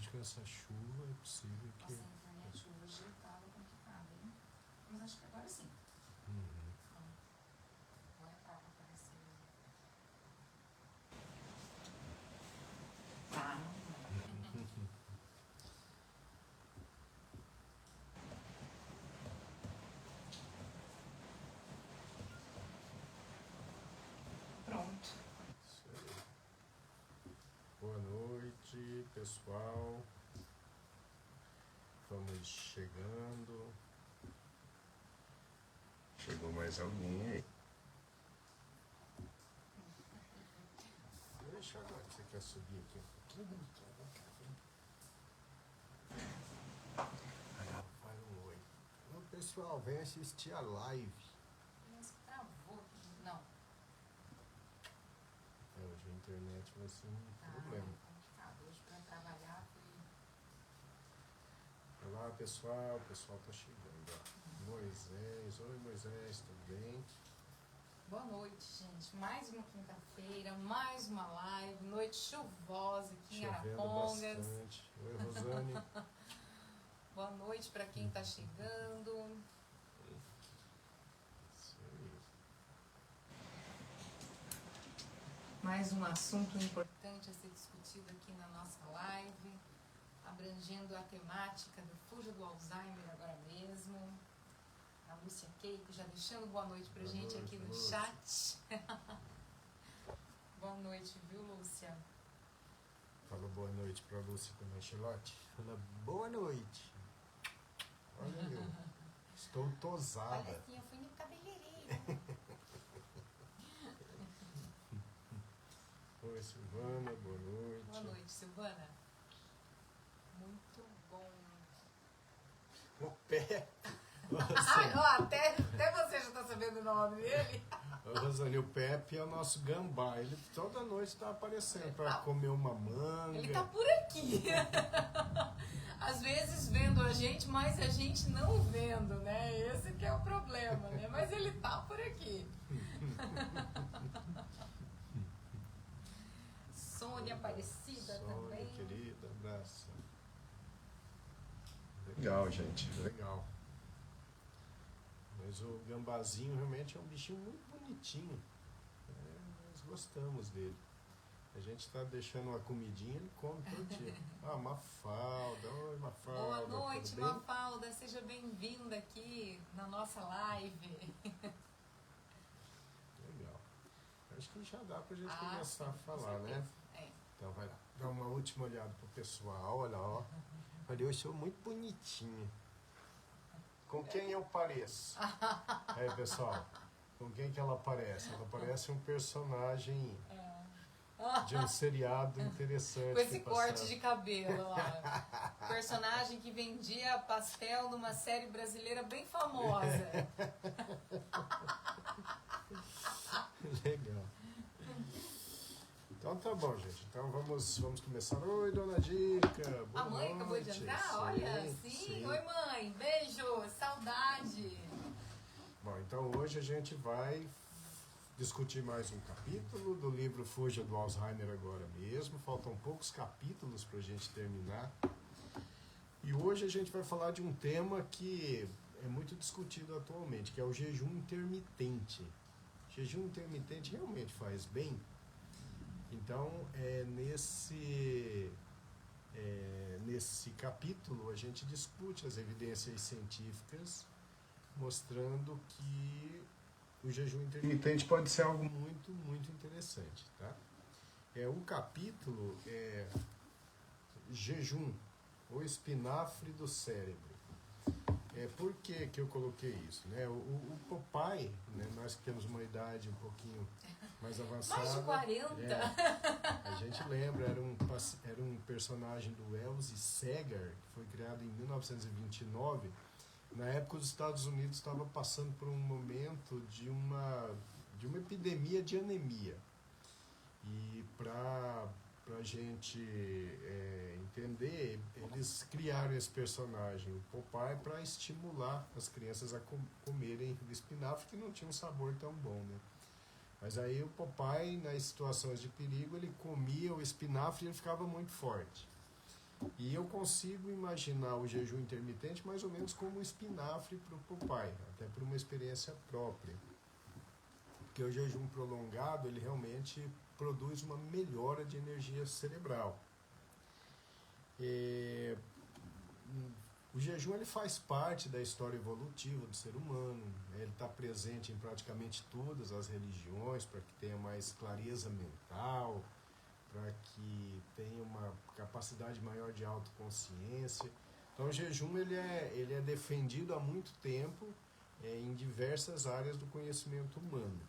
que essa chuva é possível que... Nossa, a internet hoje estava complicada, hein? Mas acho que agora sim. Olha pra aparecer. Tá, pronto. Isso aí. Boa noite, pessoal. Vamos chegando. Chegou mais alguém aí. Deixa agora, você quer subir aqui um pouquinho? Aí, faz um oi. Ô, pessoal, vem assistir a live. Mas travou. Não. Hoje a internet vai ser um problema. Complicado. Hoje para trabalhar foi... Olá, pessoal. O pessoal tá chegando. Ó. Moisés. Oi, Moisés, tudo bem? Boa noite, gente. Mais uma quinta-feira, mais uma live. Noite chuvosa aqui em Arapongas. Bastante. Oi, Rosane. Boa noite para quem está chegando. Isso aí. Mais um assunto importante a ser discutido aqui na nossa live, abrangendo a temática do Fuja do Alzheimer agora mesmo. A Lúcia Keiko já deixando boa noite pra gente aqui no chat. Boa noite, viu, Lúcia? Fala boa noite pra Lúcia também, Charlotte. Fala boa noite. Olha eu, estou tosada. Olha assim, eu fui no cabeleireiro. Oi, Silvana, boa noite. Boa noite, Silvana. Muito bom. O pé. Até você já está sabendo o nome dele? Rosane, o Pepe é o nosso gambá. Ele toda noite está aparecendo para comer uma manga. Ele tá por aqui. Às vezes vendo a gente, mas a gente não vendo, né? Esse que é o problema, né? Mas ele tá por aqui. Sônia Aparecida também. Sônia, querida, abraço. Legal, gente, legal. Mas o gambazinho realmente é um bichinho muito bonitinho. Nós gostamos dele. A gente está deixando uma comidinha, ele come todo dia. Ah, Mafalda. Oi, Mafalda. Boa noite, Mafalda. Seja bem-vinda aqui na nossa live. Legal. Acho que já dá pra gente começar a falar, né? É. Então vai lá. Dá uma última olhada pro pessoal. Olha, ó. Olha, eu sou muito bonitinha. Com quem eu pareço? Aí, pessoal, com quem que ela parece? Ela parece um personagem de um seriado interessante. Com esse corte de cabelo lá. Personagem que vendia pastel numa série brasileira bem famosa. Legal. Então tá bom, gente. Então vamos começar. Oi, dona Dica. Boa A mãe noite. acabou de entrar? Olha, sim. Oi, mãe. Beijo. Saudade. Bom, então hoje a gente vai discutir mais um capítulo do livro Fuja do Alzheimer agora mesmo. Faltam poucos capítulos para a gente terminar. E hoje a gente vai falar de um tema que é muito discutido atualmente, que é o jejum intermitente. O jejum intermitente realmente faz bem? Então, nesse capítulo, a gente discute as evidências científicas mostrando que o jejum intermitente pode ser algo muito, muito interessante. Tá? O capítulo é Jejum, o espinafre do cérebro. Por que eu coloquei isso? Né? O Popeye, né, nós que temos uma idade um pouquinho mais avançada. Mais de 40. A gente lembra, era um personagem do Elzie Segar, que foi criado em 1929. Na época, os Estados Unidos estavam passando por um momento de uma epidemia de anemia. E para a gente entender, eles criaram esse personagem, o Popeye, para estimular as crianças a comerem o espinafre, que não tinha um sabor tão bom, né? Mas aí o Popeye, nas situações de perigo, ele comia o espinafre e ele ficava muito forte. E eu consigo imaginar o jejum intermitente mais ou menos como um espinafre para o Popeye, até por uma experiência própria. Porque o jejum prolongado, ele realmente produz uma melhora de energia cerebral. O jejum ele faz parte da história evolutiva do ser humano, né? Ele está presente em praticamente todas as religiões para que tenha mais clareza mental, para que tenha uma capacidade maior de autoconsciência. Então o jejum ele é defendido há muito tempo em diversas áreas do conhecimento humano.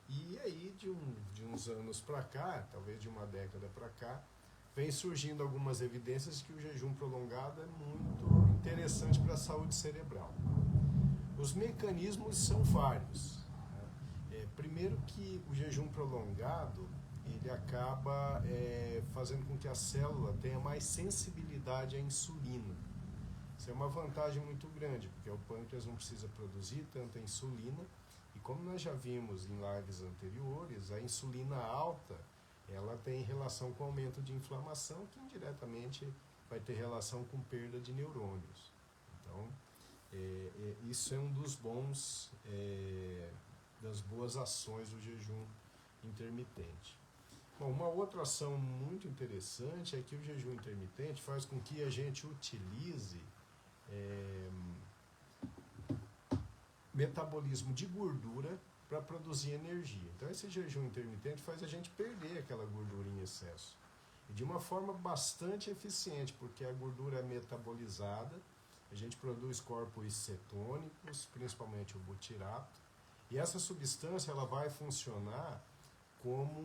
E aí de uns anos para cá, talvez de uma década para cá, vem surgindo algumas evidências de que o jejum prolongado é muito interessante para a saúde cerebral. Os mecanismos são vários. Primeiro que o jejum prolongado ele acaba fazendo com que a célula tenha mais sensibilidade à insulina. Isso é uma vantagem muito grande, porque o pâncreas não precisa produzir tanta insulina, e como nós já vimos em lives anteriores, a insulina alta ela tem relação com aumento de inflamação, que indiretamente vai ter relação com perda de neurônios. Então, isso é um dos das boas ações do jejum intermitente. Bom, uma outra ação muito interessante é que o jejum intermitente faz com que a gente utilize metabolismo de gordura para produzir energia. Então esse jejum intermitente faz a gente perder aquela gordura em excesso. E de uma forma bastante eficiente, porque a gordura é metabolizada, a gente produz corpos cetônicos, principalmente o butirato, e essa substância ela vai funcionar como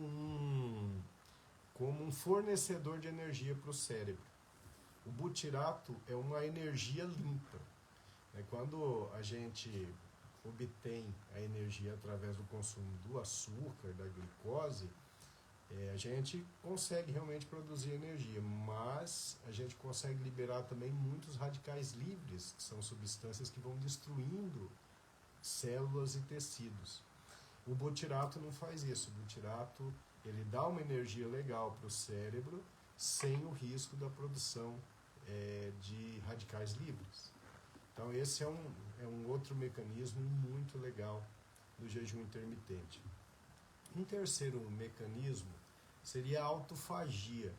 um fornecedor de energia para o cérebro. O butirato é uma energia limpa. Quando a gente obtém a energia através do consumo do açúcar, da glicose, a gente consegue realmente produzir energia, mas a gente consegue liberar também muitos radicais livres, que são substâncias que vão destruindo células e tecidos. O butirato não faz isso. O butirato ele dá uma energia legal para o cérebro sem o risco da produção de radicais livres. Então esse é um outro mecanismo muito legal do jejum intermitente. Um terceiro mecanismo seria a autofagia.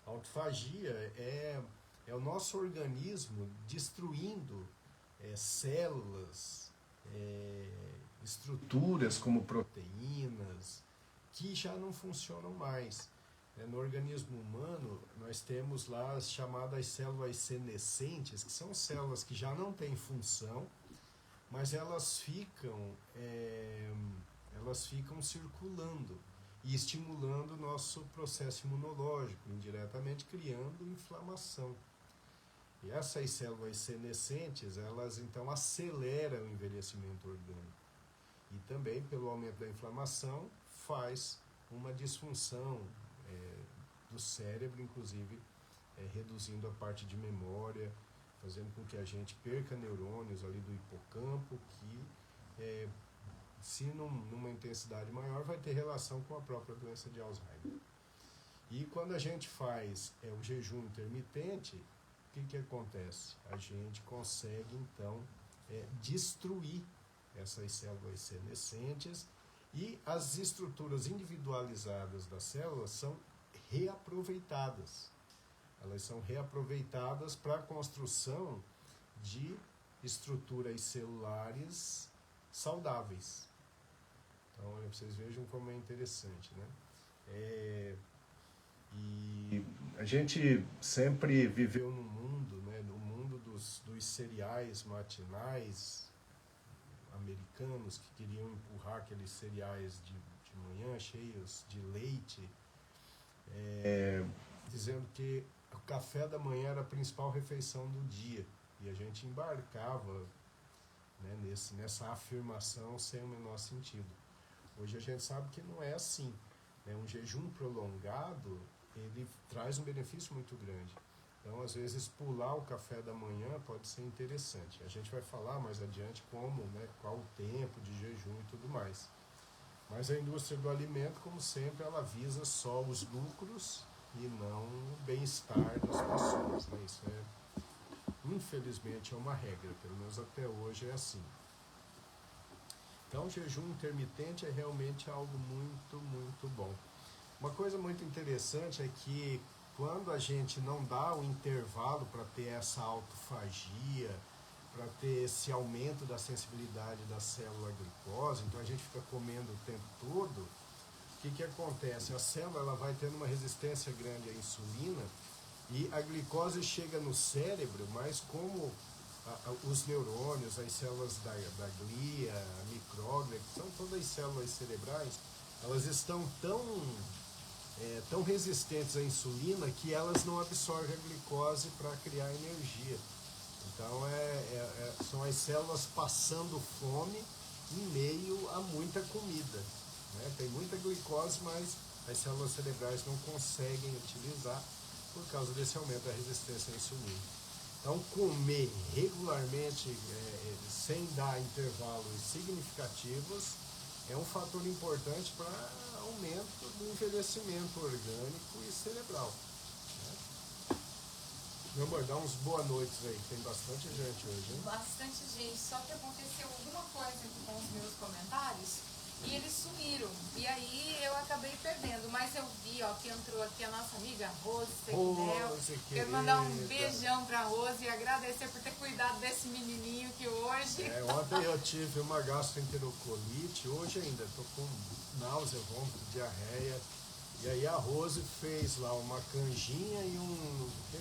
A autofagia é o nosso organismo destruindo células, estruturas como proteínas, que já não funcionam mais. No organismo humano, nós temos lá as chamadas células senescentes, que são células que já não têm função, mas elas ficam circulando e estimulando o nosso processo imunológico, indiretamente criando inflamação. E essas células senescentes, elas então aceleram o envelhecimento orgânico. E também, pelo aumento da inflamação, faz uma disfunção do cérebro, inclusive reduzindo a parte de memória, fazendo com que a gente perca neurônios ali do hipocampo, que se numa intensidade maior vai ter relação com a própria doença de Alzheimer. E quando a gente faz o jejum intermitente, o que acontece? A gente consegue então destruir essas células senescentes e as estruturas individualizadas das células são reaproveitadas. Elas são reaproveitadas para a construção de estruturas celulares saudáveis. Então, vocês vejam como é interessante, né? E a gente sempre viveu no mundo, né, no mundo dos cereais matinais americanos que queriam empurrar aqueles cereais de manhã cheios de leite, dizendo que o café da manhã era a principal refeição do dia, e a gente embarcava, né, nessa afirmação sem o menor sentido. Hoje a gente sabe que não é assim, né? Um jejum prolongado ele traz um benefício muito grande. Então, às vezes, pular o café da manhã pode ser interessante. A gente vai falar mais adiante como, né, qual o tempo de jejum e tudo mais. Mas a indústria do alimento, como sempre, ela visa só os lucros e não o bem-estar das pessoas, né? Isso infelizmente é uma regra, pelo menos até hoje é assim. Então, o jejum intermitente é realmente algo muito, muito bom. Uma coisa muito interessante é que quando a gente não dá o intervalo para ter essa autofagia, para ter esse aumento da sensibilidade da célula à glicose, então a gente fica comendo o tempo todo, o que acontece? A célula ela vai tendo uma resistência grande à insulina e a glicose chega no cérebro, mas como os neurônios, as células da glia, a micróglia, que são todas as células cerebrais, elas estão tão resistentes à insulina que elas não absorvem a glicose para criar energia. Então são as células passando fome em meio a muita comida, né? Tem muita glicose, mas as células cerebrais não conseguem utilizar por causa desse aumento da resistência à insulina. Então, comer regularmente, sem dar intervalos significativos, é um fator importante para aumento do envelhecimento orgânico e cerebral, né? Meu amor, dá uns boa noites aí, tem bastante gente hoje, hein? Bastante gente, só que aconteceu alguma coisa aqui com os meus comentários e eles sumiram. E aí eu acabei perdendo, mas eu vi, ó, que entrou aqui a nossa amiga Rose Sequinel. Quero mandar um beijão pra Rose e agradecer por ter cuidado desse menininho que hoje... Ontem eu tive uma gastroenterocolite, hoje ainda estou com náusea, vômito, diarreia. E aí a Rose fez lá uma canjinha e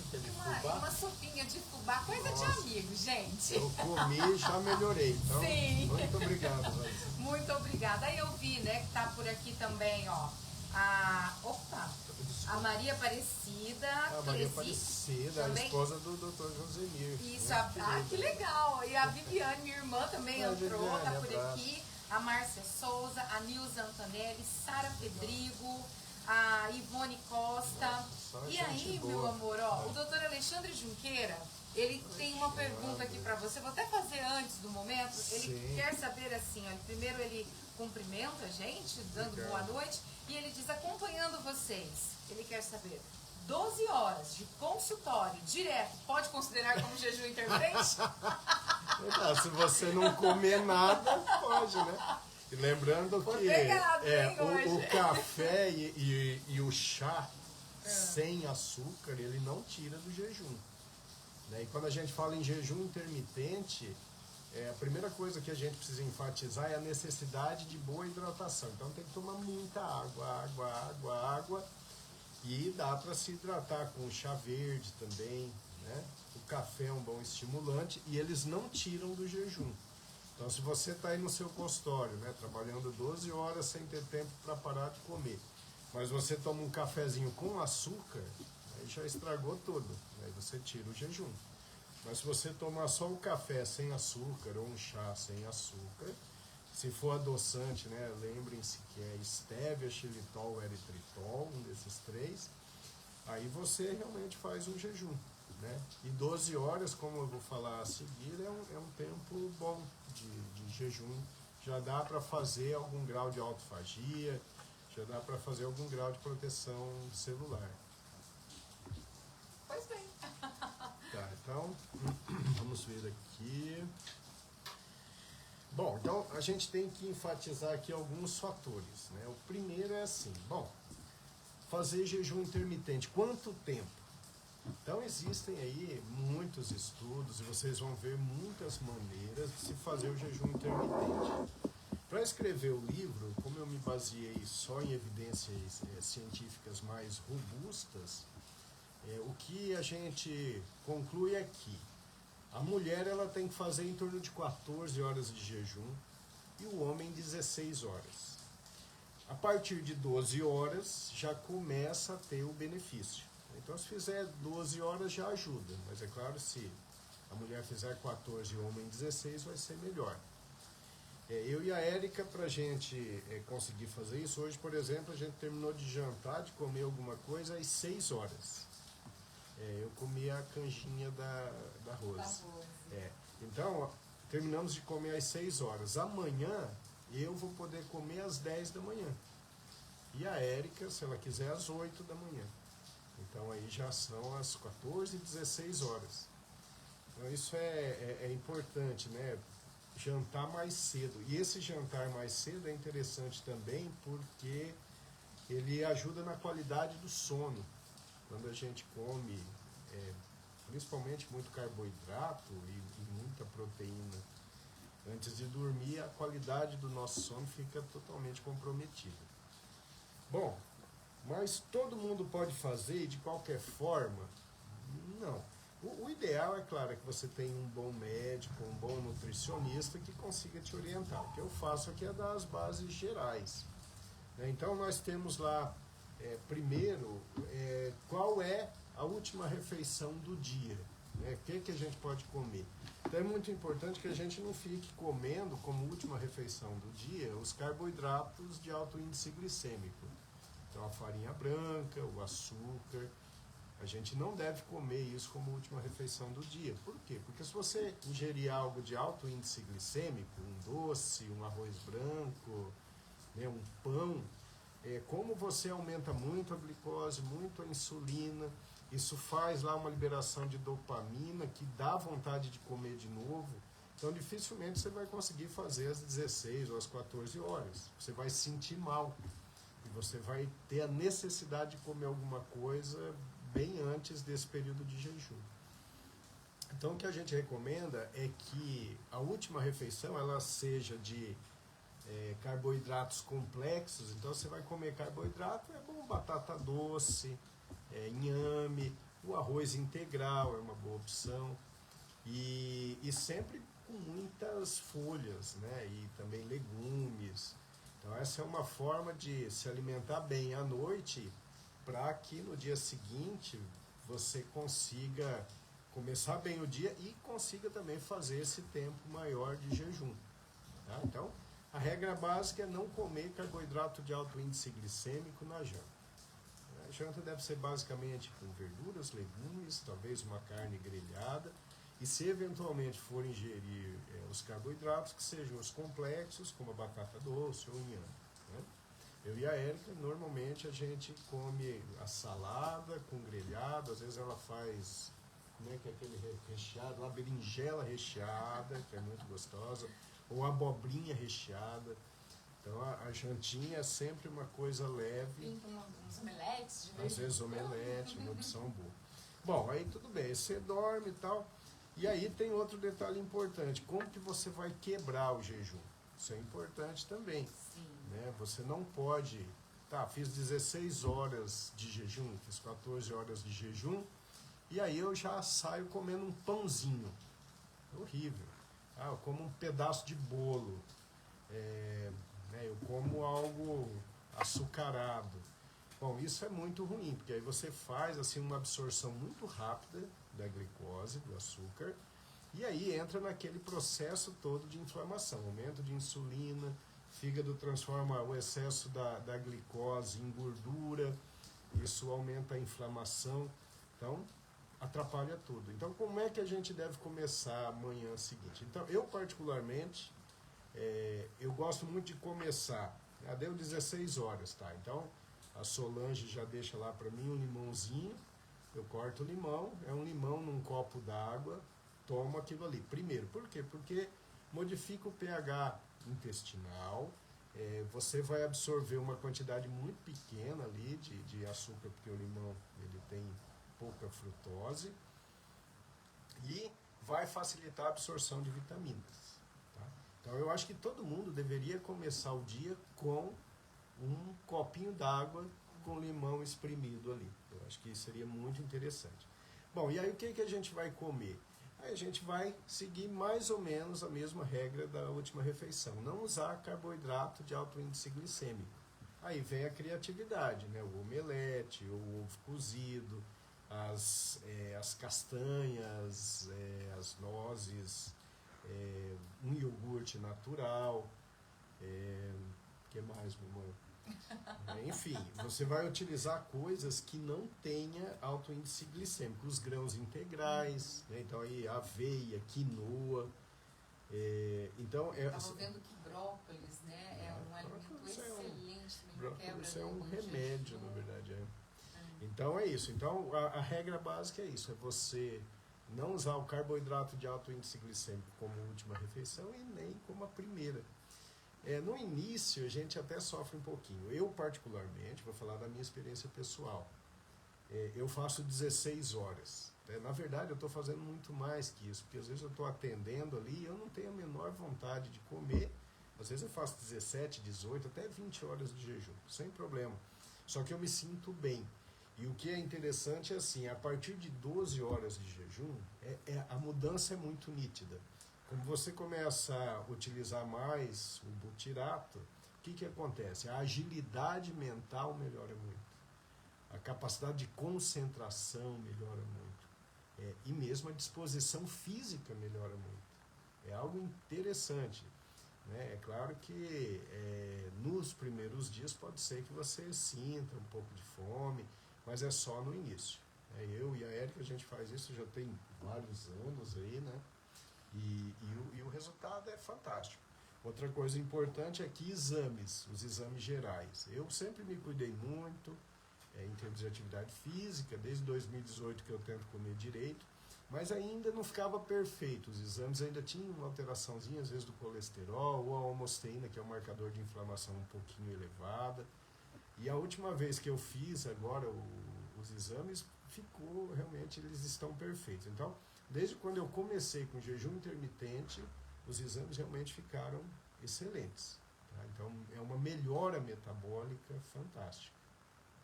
fubá? Uma sopinha de fubá, coisa Nossa, de amigo, gente. Eu comi e já melhorei, então Sim. Muito obrigado, Rose. Muito obrigada. Aí eu vi, né, que tá por aqui também, ó, a Maria Aparecida. A Maria Aparecida, também, a esposa do Dr. Josemir. Isso, que legal. E a Viviane, minha irmã, também entrou, Viviane, tá por aqui. A Márcia Souza, a Nilza Antonelli, Sara Pedrigo, a Ivone Costa. E aí, boa, meu amor, ó, o doutor Alexandre Junqueira, ele tem uma pergunta aqui para você. Vou até fazer antes do momento. Ele quer saber assim, ó, primeiro ele cumprimenta a gente, dando boa noite, e ele diz, acompanhando vocês, ele quer saber, 12 horas de consultório direto, pode considerar como jejum intermitente? Se você não comer nada, pode, né? E lembrando que o café e o chá sem açúcar, ele não tira do jejum. Né? E quando a gente fala em jejum intermitente, a primeira coisa que a gente precisa enfatizar é a necessidade de boa hidratação. Então tem que tomar muita água. E dá para se hidratar com chá verde também, né? O café é um bom estimulante e eles não tiram do jejum. Então, se você está aí no seu consultório, né, trabalhando 12 horas sem ter tempo para parar de comer, mas você toma um cafezinho com açúcar, aí já estragou tudo, aí você tira o jejum. Mas se você tomar só o café sem açúcar ou um chá sem açúcar, se for adoçante, né, lembrem-se que é estévia, xilitol, eritritol, um desses três, aí você realmente faz um jejum. Né? E 12 horas, como eu vou falar a seguir, é um tempo bom de jejum. Já dá para fazer algum grau de autofagia, já dá para fazer algum grau de proteção celular. Pois bem. Tá, então, vamos ver aqui. Bom, então a gente tem que enfatizar aqui alguns fatores. Né? O primeiro é assim, fazer jejum intermitente, quanto tempo? Então existem aí muitos estudos e vocês vão ver muitas maneiras de se fazer o jejum intermitente. Para escrever o livro, como eu me baseei só em evidências científicas mais robustas, o que a gente conclui é que a mulher ela tem que fazer em torno de 14 horas de jejum e o homem 16 horas. A partir de 12 horas já começa a ter o benefício. Então, se fizer 12 horas já ajuda, mas é claro, se a mulher fizer 14 e o homem 16, vai ser melhor. Eu e a Érica, para a gente conseguir fazer isso, hoje, por exemplo, a gente terminou de jantar, de comer alguma coisa às 6 horas. Eu comi a canjinha da Rose. Então, terminamos de comer às 6 horas. Amanhã, eu vou poder comer às 10 da manhã. E a Érica, se ela quiser, às 8 da manhã. Então aí já são as 14 e 16 horas. Então isso é importante, né? Jantar mais cedo. E esse jantar mais cedo é interessante também porque ele ajuda na qualidade do sono. Quando a gente come, principalmente muito carboidrato e muita proteína antes de dormir, a qualidade do nosso sono fica totalmente comprometida. Bom, mas todo mundo pode fazer de qualquer forma? Não. O ideal, é claro, é que você tenha um bom médico, um bom nutricionista que consiga te orientar. O que eu faço aqui é dar as bases gerais. Então nós temos lá, primeiro, qual é a última refeição do dia, né? O que a gente pode comer. Então é muito importante que a gente não fique comendo como última refeição do dia os carboidratos de alto índice glicêmico. Então a farinha branca, o açúcar, a gente não deve comer isso como última refeição do dia. Por quê? Porque se você ingerir algo de alto índice glicêmico, um doce, um arroz branco, né, um pão, como você aumenta muito a glicose, muito a insulina, isso faz lá uma liberação de dopamina que dá vontade de comer de novo. Então dificilmente você vai conseguir fazer às 16 ou às 14 horas. Você vai se sentir mal. E você vai ter a necessidade de comer alguma coisa bem antes desse período de jejum. Então o que a gente recomenda é que a última refeição ela seja de carboidratos complexos. Então você vai comer carboidrato, é bom batata doce, inhame, o arroz integral é uma boa opção. E sempre com muitas folhas, né? E também legumes. Então essa é uma forma de se alimentar bem à noite para que no dia seguinte você consiga começar bem o dia e consiga também fazer esse tempo maior de jejum. Tá? Então, a regra básica é não comer carboidrato de alto índice glicêmico na janta. A janta deve ser basicamente com verduras, legumes, talvez uma carne grelhada. E se eventualmente for ingerir os carboidratos, que sejam os complexos, como a batata doce ou inhame. Né? Eu e a Érica, normalmente a gente come a salada com grelhado, às vezes ela faz, como é que é aquele recheado, lá, berinjela recheada, que é muito gostosa, ou abobrinha recheada. Então a jantinha é sempre uma coisa leve. Uns omeletes de vez. Às vezes omelete, uma opção boa. Bom, aí tudo bem, você dorme e tal. E aí tem outro detalhe importante, como que você vai quebrar o jejum? Isso é importante também. Sim. Né? Você não pode, fiz 16 horas de jejum, fiz 14 horas de jejum, e aí eu já saio comendo um pãozinho. É horrível. Eu como um pedaço de bolo, eu como algo açucarado. Bom, isso é muito ruim, porque aí você faz assim, uma absorção muito rápida da glicose, do açúcar, e aí entra naquele processo todo de inflamação, aumento de insulina, fígado transforma o excesso da glicose em gordura, isso aumenta a inflamação, então atrapalha tudo. Então como é que a gente deve começar amanhã seguinte? Então eu particularmente, eu gosto muito de começar, já deu 16 horas, tá? Então a Solange já deixa lá para mim um limãozinho, eu corto o limão, é um limão num copo d'água, tomo aquilo ali. Primeiro, por quê? Porque modifica o pH intestinal, você vai absorver uma quantidade muito pequena ali de açúcar, porque o limão ele tem pouca frutose, e vai facilitar a absorção de vitaminas. Tá? Então eu acho que todo mundo deveria começar o dia com um copinho d'água com limão espremido ali. Eu acho que seria muito interessante. Bom, e aí o que a gente vai comer? Aí a gente vai seguir mais ou menos a mesma regra da última refeição. Não usar carboidrato de alto índice glicêmico. Aí vem a criatividade, né? O omelete, o ovo cozido, as castanhas, as nozes, um iogurte natural. Que mais, mamãe? Enfim, você vai utilizar coisas que não tenha alto índice glicêmico, os grãos integrais, né? Então aí aveia, quinoa. Então Estava vendo que brócolis, né, é um alimento excelente, quebra. Brócolis é um remédio, na verdade. Então é isso. Então a regra básica é isso, é você não usar o carboidrato de alto índice glicêmico como última refeição e nem como a primeira. No início a gente até sofre um pouquinho. Eu particularmente, vou falar da minha experiência pessoal, eu faço 16 horas. Na verdade eu estou fazendo muito mais que isso, porque às vezes eu estou atendendo ali e eu não tenho a menor vontade de comer. Às vezes eu faço 17, 18, até 20 horas de jejum, sem problema. Só que eu me sinto bem. E o que é interessante é assim, a partir de 12 horas de jejum, a mudança é muito nítida. Quando você começa a utilizar mais o butirato, o que acontece? A agilidade mental melhora muito. A capacidade de concentração melhora muito. E mesmo a disposição física melhora muito. É algo interessante. Né? É claro que nos primeiros dias pode ser que você sinta um pouco de fome, mas é só no início. Eu e a Érica, a gente faz isso já tem vários anos aí, né? E o resultado é fantástico. Outra coisa importante é que os exames gerais. Eu sempre me cuidei muito em termos de atividade física, desde 2018 que eu tento comer direito, mas ainda não ficava perfeito. Os exames ainda tinham uma alteraçãozinha, às vezes, do colesterol, ou a homosteína, que é um marcador de inflamação um pouquinho elevada. E a última vez que eu fiz agora os exames, realmente eles estão perfeitos. Então, desde quando eu comecei com jejum intermitente, os exames realmente ficaram excelentes. Tá? Então, é uma melhora metabólica fantástica.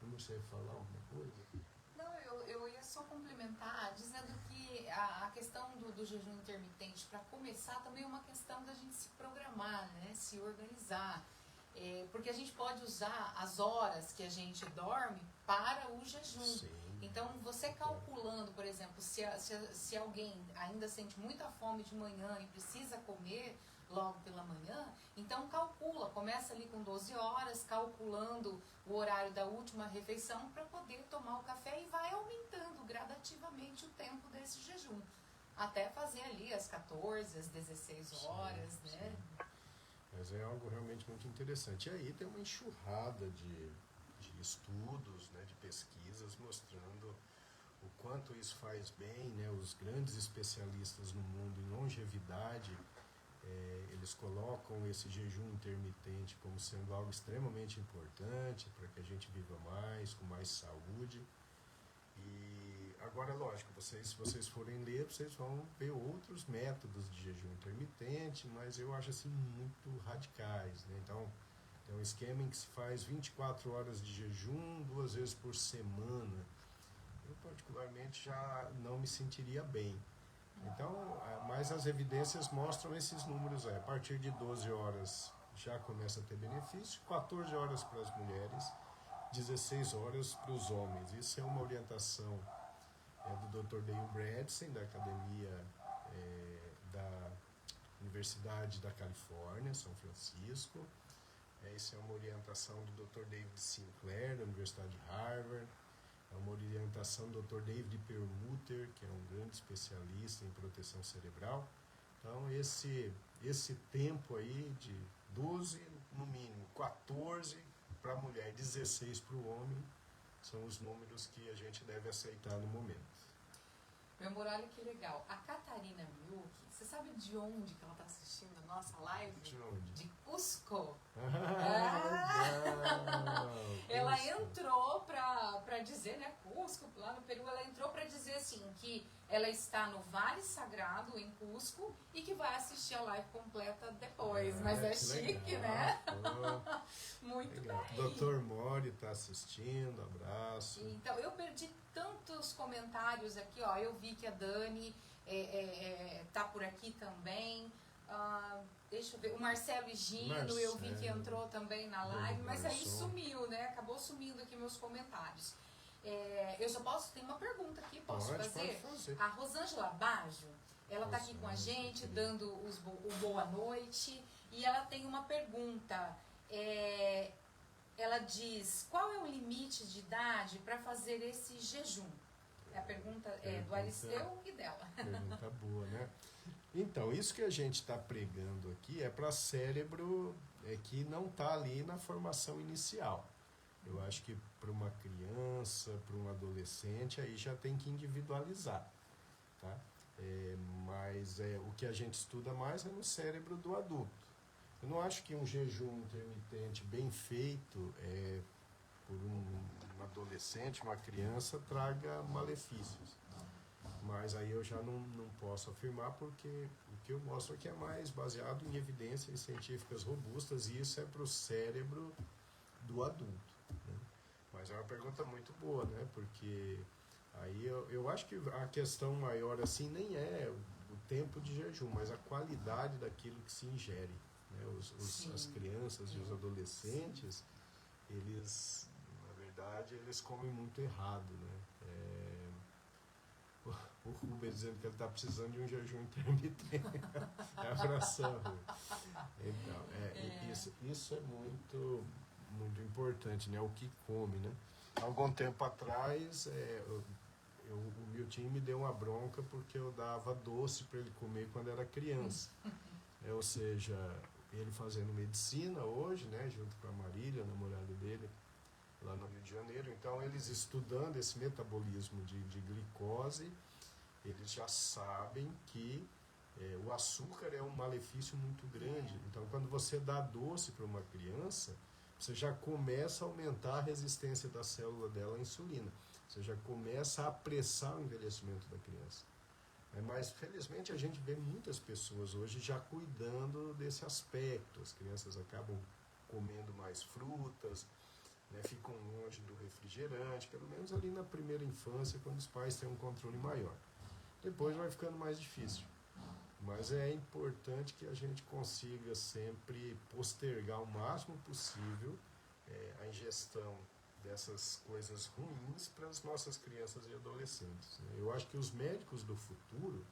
Não sei falar alguma coisa? Não, eu ia só complementar dizendo que a questão do jejum intermitente, para começar, também é uma questão da gente se programar, né? Se organizar. Porque a gente pode usar as horas que a gente dorme para o jejum. Sim. Então, você calculando, por exemplo, se alguém ainda sente muita fome de manhã e precisa comer logo pela manhã, então começa ali com 12 horas, calculando o horário da última refeição para poder tomar o café e vai aumentando gradativamente o tempo desse jejum, até fazer ali as 14, as 16 horas, sim, né? Sim. Mas é algo realmente muito interessante. E aí tem uma enxurrada de estudos, né, de pesquisas mostrando o quanto isso faz bem, né? Os grandes especialistas no mundo em longevidade, eles colocam esse jejum intermitente como sendo algo extremamente importante para que a gente viva mais, com mais saúde. E agora, lógico, se vocês forem ler, vocês vão ver outros métodos de jejum intermitente, mas eu acho assim muito radicais, né? Então, tem um esquema em que se faz 24 horas de jejum 2 vezes por semana. Eu particularmente já não me sentiria bem. Então, mas as evidências mostram esses números aí. A partir de 12 horas já começa a ter benefício, 14 horas para as mulheres, 16 horas para os homens. Isso é uma orientação do Dr. Dale Bredesen, da Academia da Universidade da Califórnia, São Francisco. Isso é uma orientação do Dr. David Sinclair, da Universidade de Harvard. É uma orientação do Dr. David Perlmutter, que é um grande especialista em proteção cerebral. Então, esse tempo aí de 12, no mínimo, 14 para a mulher, 16 para o homem, são os números que a gente deve aceitar no momento. Meu amor, olha que legal. A Catarina Milk, você sabe de onde que ela está assistindo a nossa live? De onde? De Cusco. Ela entrou para dizer, né, Cusco, lá no Peru, ela entrou para dizer assim, que ela está no Vale Sagrado, em Cusco, e que vai assistir a live completa depois. Mas é chique, legal, né? Muito legal. Bem. Dr. Mori está assistindo, abraço. Então, eu perdi tantos comentários aqui, ó. Eu vi que a Dani tá por aqui também. Deixa eu ver, o Marcelo Higino, eu vi que entrou também na live, mas aí sumiu, né? Acabou sumindo aqui meus comentários. Eu só tem uma pergunta aqui, posso fazer? Pode fazer. A Rosângela Baggio, ela está aqui com a gente, dando o boa noite, e ela tem uma pergunta. Ela diz, qual é o limite de idade para fazer esse jejum? A pergunta é do Aristeu e dela. Pergunta boa, né? Então, isso que a gente está pregando aqui é para cérebro que não está ali na formação inicial. Eu acho que para uma criança, para um adolescente, aí já tem que individualizar, tá? Mas o que a gente estuda mais é no cérebro do adulto. Eu não acho que um jejum intermitente bem feito por um adolescente, uma criança, traga malefícios. Mas aí eu já não posso afirmar, porque o que eu mostro aqui é mais baseado em evidências científicas robustas, e isso é para o cérebro do adulto, né? Mas é uma pergunta muito boa, né? Porque aí eu acho que a questão maior assim nem é o tempo de jejum, mas a qualidade daquilo que se ingere, né? As crianças e os adolescentes, eles, na verdade, eles comem muito errado, né? O Rubens dizendo que ele está precisando de um jejum intermitente. Abração, Rubens. Então, isso é muito importante, né? O que come, né? Há algum tempo atrás, o Milton me deu uma bronca porque eu dava doce para ele comer quando era criança. Ou seja, ele fazendo medicina hoje, né? Junto com a Marília, a namorada dele, lá no Rio de Janeiro. Então, eles estudando esse metabolismo de glicose, eles já sabem que o açúcar é um malefício muito grande. Então, quando você dá doce para uma criança, você já começa a aumentar a resistência da célula dela à insulina. Você já começa a apressar o envelhecimento da criança. Mas, felizmente, a gente vê muitas pessoas hoje já cuidando desse aspecto. As crianças acabam comendo mais frutas, né, ficam longe do refrigerante, pelo menos ali na primeira infância, quando os pais têm um controle maior. Depois vai ficando mais difícil. Mas é importante que a gente consiga sempre postergar o máximo possível a ingestão dessas coisas ruins para as nossas crianças e adolescentes, né? Eu acho que os médicos do futuro,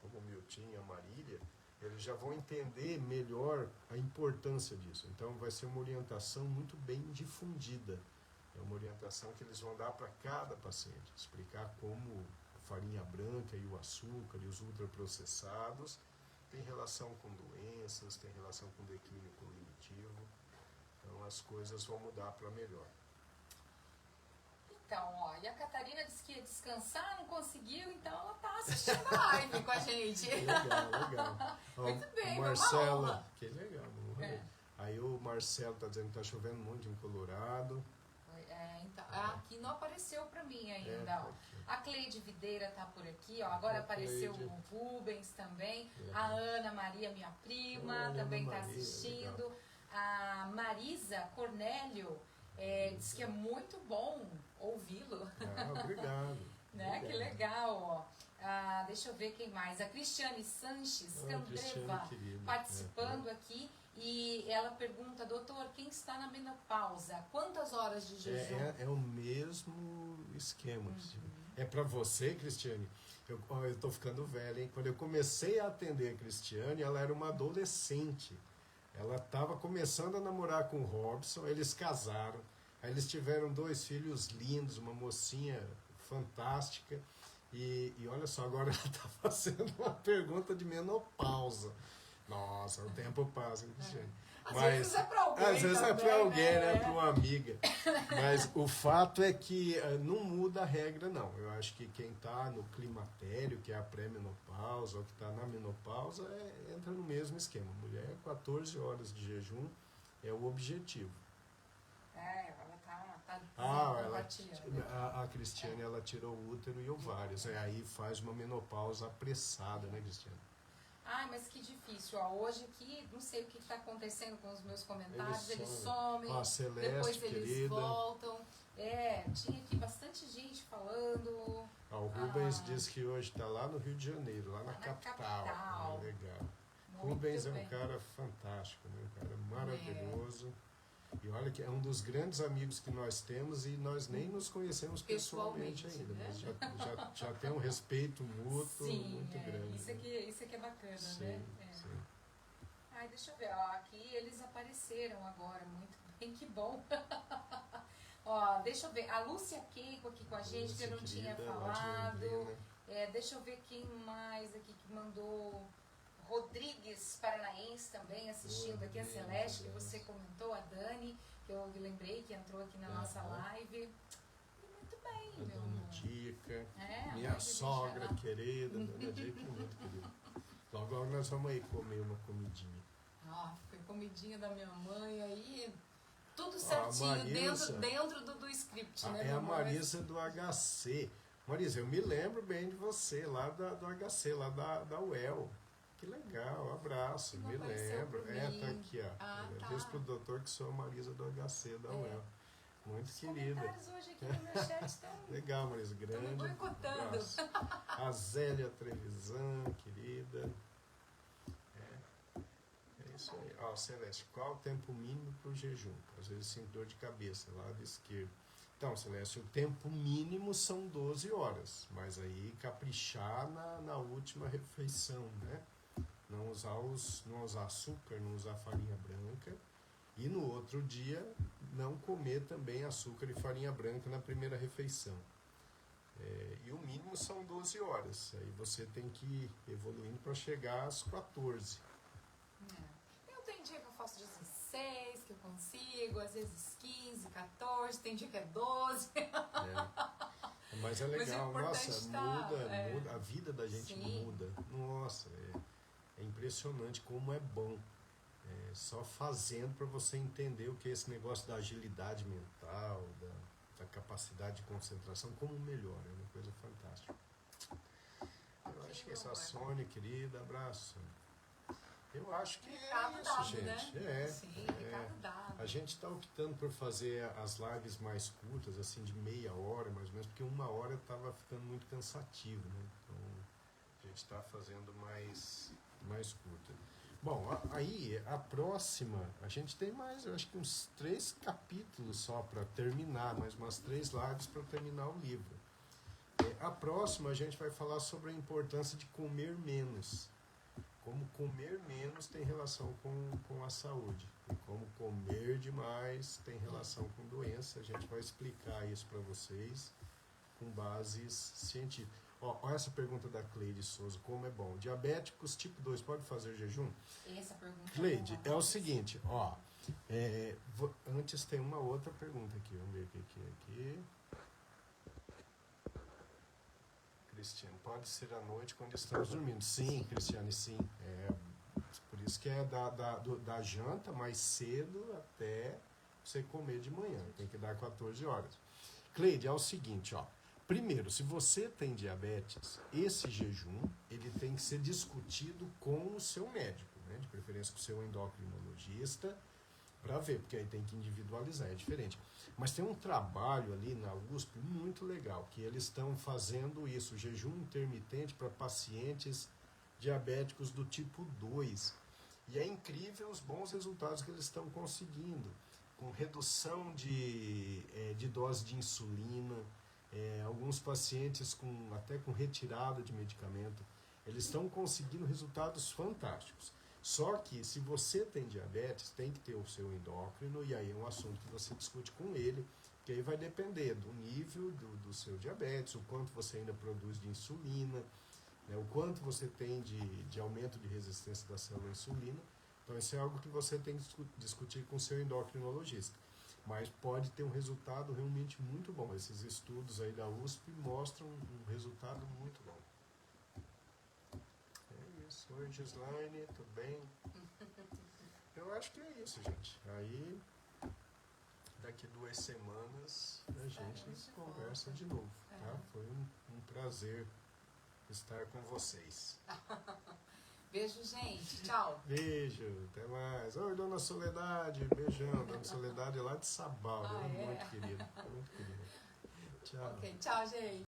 como o Milton e a Marília, eles já vão entender melhor a importância disso. Então vai ser uma orientação muito bem difundida. É uma orientação que eles vão dar para cada paciente, explicar como a farinha branca e o açúcar e os ultraprocessados têm relação com doenças, têm relação com declínio cognitivo. Então as coisas vão mudar para melhor. Então, ó, e a Catarina disse que ia descansar, não conseguiu, então ela está assistindo a live com a gente. Legal. Muito bem, o Marcelo, uma honra. que legal, Aí o Marcelo está dizendo que está chovendo muito em Colorado. Então, aqui não apareceu para mim ainda, ó. A Cleide Videira está por aqui, ó. Agora apareceu o Rubens também. A Ana Maria, minha prima, também está assistindo. Legal. A Marisa Cornélio diz que é muito bom ouvi-lo. Obrigado. Né? Que legal, ó. Deixa eu ver quem mais. A Cristiane Sanches Candreva participando aqui. E ela pergunta, doutor, quem está na menopausa, quantas horas de jejum? É o mesmo esquema, Cristiane. É para você, Cristiane. Eu estou ficando velha, hein? Quando eu comecei a atender a Cristiane, ela era uma adolescente. Ela estava começando a namorar com o Robson, eles casaram. Aí eles tiveram 2 filhos lindos, uma mocinha fantástica. E olha só, agora ela está fazendo uma pergunta de menopausa. Nossa, o tempo passa, Cristiane. Às vezes é para alguém. Às vezes é para alguém, né? Para uma amiga. Mas o fato é que não muda a regra, não. Eu acho que quem está no climatério, que é a pré-menopausa, ou que está na menopausa, entra no mesmo esquema. Mulher, 14 horas de jejum é o objetivo. Ela tá a Cristiane, ela tirou o útero e ovários. Aí faz uma menopausa apressada, né, Cristiane? Ai, mas que difícil. Ó, hoje aqui, não sei o que está acontecendo com os meus comentários. Eles somem, Celeste, depois eles querida. voltam. Tinha aqui bastante gente falando. O Rubens diz que hoje está lá no Rio de Janeiro, lá na capital. Legal. Rubens é um cara fantástico, né? Um cara maravilhoso. E olha que é um dos grandes amigos que nós temos, e nós nem nos conhecemos pessoalmente ainda, né? Mas já tem um respeito mútuo muito grande. Isso aqui é bacana, né? Sim. Ai, deixa eu ver, ó, aqui eles apareceram agora, muito bem, que bom. Ó, deixa eu ver, a Lúcia Keiko aqui com a gente, que eu não tinha falado. Deixa eu ver quem mais aqui que mandou. Rodrigues Paranaense também assistindo aqui, a Celeste, que você comentou, a Dani. que eu lembrei que entrou aqui na nossa live. E muito bem, A meu Dona amor. Dica, É, minha mãe de sogra Bixela. querida, Dona Dica é muito querida. Logo nós vamos aí comer uma comidinha. Ó, foi comidinha da minha mãe aí, tudo A certinho, Marisa, dentro do script, né? é meu a amor? Marisa do HC. Marisa, eu me lembro bem de você, lá do HC, lá da UEL. Que legal, abraço, Não me apareceu lembro. por Tá mim. aqui, ó. Ah, Eu tá. disse pro doutor que sou a Marisa do HC da UEL. Muito Os querida. comentários hoje aqui no meu chat estão Legal, Marisa, me grande boicotando. abraço. A Zélia Trevisan, querida. É isso aí. Ó, Celeste, qual o tempo mínimo para o jejum? Às vezes sinto dor de cabeça, lado esquerdo. Então, Celeste, o tempo mínimo são 12 horas, mas aí caprichar na última refeição, né? Não usar açúcar, não usar farinha branca. E no outro dia, não comer também açúcar e farinha branca na primeira refeição. E o mínimo são 12 horas. Aí você tem que ir evoluindo para chegar às 14. Eu tenho dia que eu faço 16, que eu consigo, às vezes 15, 14, tem dia que é 12. Mas é legal, Mas nossa, muda, a vida da gente Sim. muda. Nossa, é impressionante como é bom. Só fazendo para você entender o que é esse negócio da agilidade mental, da capacidade de concentração, como melhora. É uma coisa fantástica. Eu acho que essa Sônia, querida, abraço. Eu acho que Recado é isso, dado, gente. né? Sim, recado dado. A gente está optando por fazer as lives mais curtas, assim, de meia hora, mais ou menos, porque 1 hora estava ficando muito cansativo, né? Então, a gente está fazendo mais curta. Bom, aí, a próxima, a gente tem mais, eu acho que uns 3 capítulos só para terminar, mais umas 3 lives para terminar o livro. A próxima, a gente vai falar sobre a importância de comer menos. Como comer menos tem relação com a saúde. E como comer demais tem relação com doença. A gente vai explicar isso para vocês com bases científicas. Olha essa pergunta da Cleide Souza, como é bom. Diabéticos tipo 2 pode fazer jejum? Essa pergunta Cleide, é o seguinte, antes tem uma outra pergunta aqui, vamos ver o que é aqui. Cristiane, pode ser à noite quando estamos dormindo. Sim, Cristiane, sim. Por isso que é da janta mais cedo até você comer de manhã. Tem que dar 14 horas. Cleide, é o seguinte, Primeiro, se você tem diabetes, esse jejum ele tem que ser discutido com o seu médico, né? De preferência com o seu endocrinologista, para ver, porque aí tem que individualizar, é diferente. Mas tem um trabalho ali na USP muito legal, que eles estão fazendo isso, jejum intermitente para pacientes diabéticos do tipo 2. E é incrível os bons resultados que eles estão conseguindo, com redução de dose de insulina, alguns pacientes até com retirada de medicamento, eles estão conseguindo resultados fantásticos. Só que se você tem diabetes, tem que ter o seu endócrino, e aí é um assunto que você discute com ele, que aí vai depender do nível do seu diabetes, o quanto você ainda produz de insulina, né, o quanto você tem de aumento de resistência da célula à insulina. Então isso é algo que você tem que discutir com o seu endocrinologista. Mas pode ter um resultado realmente muito bom. Esses estudos aí da USP mostram um resultado muito bom. É isso. Oi, Gislaine, tudo bem? Eu acho que é isso, gente. Aí, daqui 2 semanas, a gente conversa de novo. Tá? Foi um prazer estar com vocês. Beijo, gente. Tchau. Beijo, até mais. Oi, Dona Soledade. Beijão. Dona Soledade é lá de Sabal. Ela é muito querida. Muito querida. Tchau. Ok, tchau, gente.